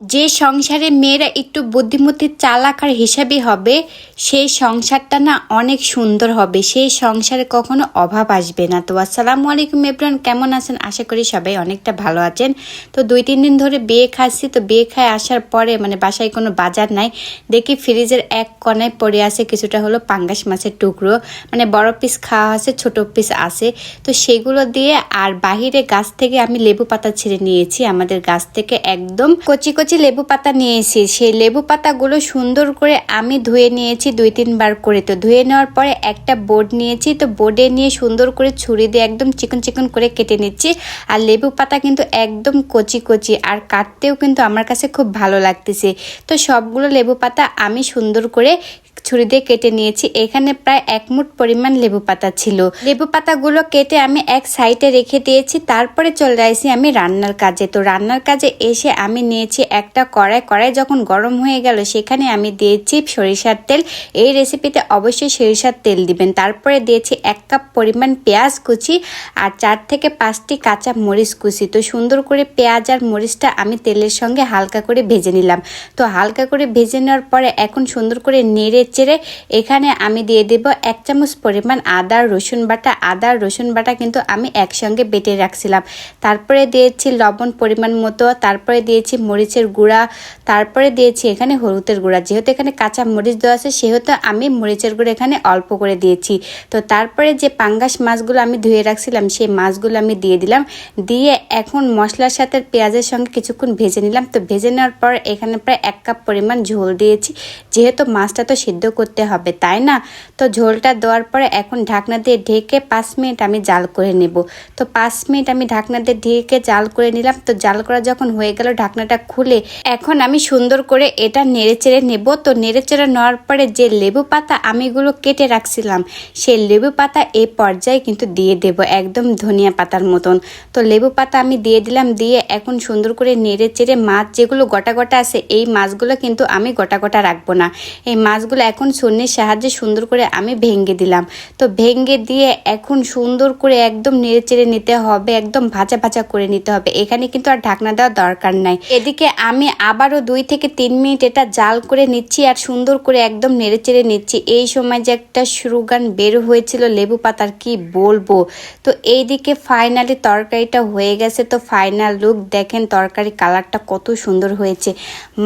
যে সংসারে মেয়েরা একটু বুদ্ধিমতী চালাক আর হিসাবি হবে সেই সংসারটা না অনেক সুন্দর হবে, সেই সংসারে কখনো অভাব আসবে না। তো আসসালামু আলাইকুম এভরিওয়ান, কেমন আছেন? আশা করি সবাই অনেকটা ভালো আছেন। তো 2-3 দিন ধরে বিয়ে খাচ্ছি, তো বিয়ে খায় আসার পরে বাসায় কোনো বাজার নাই, দেখি ফ্রিজের এক কোণায় পড়ে আছে কিছুটা হলো পাঙ্গাস মাছের টুকরো, বড় পিস খাওয়া আছে, ছোট পিস আছে। তো সেগুলো দিয়ে আর বাহিরে গাছ থেকে আমি লেবু পাতা ছিঁড়ে নিয়েছি, আমাদের গাছ থেকে একদম কচি কচি লেবু পাতা নিয়েছি। সেই লেবু পাতাগুলো সুন্দর করে আমি ধুয়ে নিয়েছি 2-3 বার করে। তো ধুয়ে নেওয়ার পরে একটা বোর্ড নিয়েছি, তো বোর্ডে নিয়ে সুন্দর করে ছুরি দিয়ে একদম চিকন চিকন করে কেটে নিচ্ছি। আর লেবু পাতা কিন্তু একদম কচি কচি, আর কাটতেও কিন্তু আমার কাছে খুব ভালো লাগতেছে। তো সবগুলো লেবু পাতা আমি সুন্দর করে ছুরি দিয়ে কেটে নিয়েছি। এখানে প্রায় 1 মুঠ পরিমাণ লেবু পাতা ছিল। লেবু পাতাগুলো কেটে আমি এক সাইডে রেখে দিয়েছি। তারপরে চলে আসি আমি রান্নার কাজে। তো রান্নার কাজে এসে আমি নিয়েছি একটা কড়াই যখন গরম হয়ে গেল সেখানে আমি দিয়েছি সরিষার তেল। এই রেসিপিতে অবশ্যই সরিষার তেল দিবেন। তারপরে দিয়েছি 1 কাপ পরিমাণ পেঁয়াজ কুচি আর 4 থেকে 5টি কাঁচা মরিচ কুচি। তো সুন্দর করে পেঁয়াজ আর মরিচটা আমি তেলের সঙ্গে হালকা করে ভেজে নিলাম। তো হালকা করে ভেজে নেওয়ার পরে এখন সুন্দর করে নেড়ে চেড়ে এখানে আমি দিয়ে দেব 1 চামচ পরিমাণ আদা রসুন বাটা কিন্তু আমি একসঙ্গে বেটে রাখছিলাম। তারপরে দিয়েছি লবণ পরিমাণ মতো, তারপরে দিয়েছি মরিচের গুঁড়া, তারপরে দিয়েছি এখানে হলুদের গুঁড়া। যেহেতু এখানে কাঁচা মরিচ দেওয়া আছে সেহেতু আমি মরিচের গুঁড়া এখানে অল্প করে দিয়েছি। তো তারপরে যে পাঙ্গাস মাছগুলো আমি ধুয়ে রাখছিলাম সেই মাছগুলো আমি দিয়ে দিলাম। দিয়ে এখন মশলার সাথে পেঁয়াজের সঙ্গে কিছুক্ষণ ভেজে নিলাম। তো ভেজে নেওয়ার পর এখানে প্রায় 1 কাপ পরিমাণ ঝোল দিয়েছি, যেহেতু মাছটা তো সিদ্ধ করতে হবে তাই না। তো ঝোলটা দেওয়ার পরে এখন ঢাকনা দিয়ে ঢেকে 5 মিনিট আমি জাল করে নেব। তো 5 মিনিট আমি ঢাকনা দিয়ে ঢেকে জাল করে নিলাম। তো জাল করা যখন হয়ে গেল ঢাকনাটা খুলে এখন আমি সুন্দর করে এটা নেড়ে চেড়ে নেব। তো নেড়ে চেড়ে নেওয়ার পরে যে লেবু পাতা আমিগুলো কেটে রাখছিলাম সেই লেবু পাতা এই পর্যায়ে কিন্তু দিয়ে দেব, একদম ধনিয়া পাতার মতন। তো লেবু পাতা আমি দিয়ে দিলাম, দিয়ে এখন সুন্দর করে নেড়ে চেড়ে মাছ যেগুলো গোটা গোটা আছে এই মাছগুলো কিন্তু আমি গোটা গোটা রাখবো না, এই মাছগুলো এখন ছুরির সাহায্যে সুন্দর করে আমি ভেঙে দিলাম। তো ভেঙে দিয়ে এখন সুন্দর করে একদম নেড়ে চেড়ে নিতে হবে, একদম ভাজা ভাজা করে নিতে হবে। এখানে কিন্তু আর ঢাকনা দেওয়ার দরকার নাই। এদিকে আমি আবারও 2 থেকে 3 মিনিট এটা জাল করে নিচ্ছি আর সুন্দর করে একদম নেড়ে চেড়ে নিচ্ছি। এই সময় যে একটা সুগান বের হয়েছিল লেবু পাতার কি বলবো। তো এইদিকে ফাইনালি তরকারিটা হয়ে গেছে। তো ফাইনাল লুক দেখেন, তরকারি কালারটা কত সুন্দর হয়েছে।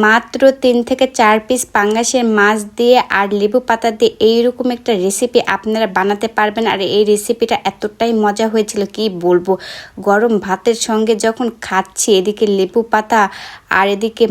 মাত্র 3 থেকে 4 পিস পাঙ্গাসের মাছ দিয়ে আর লেবু পাতা দিয়ে এইরকম একটা রেসিপি আপনারা বানাতে পারবেন। আর এই রেসিপিটা এতটাই মজা হয়েছিল কি বলবো। গরম ভাতের সঙ্গে যখন খাচ্ছি এদিকে লেবু পাতা আর এদিকে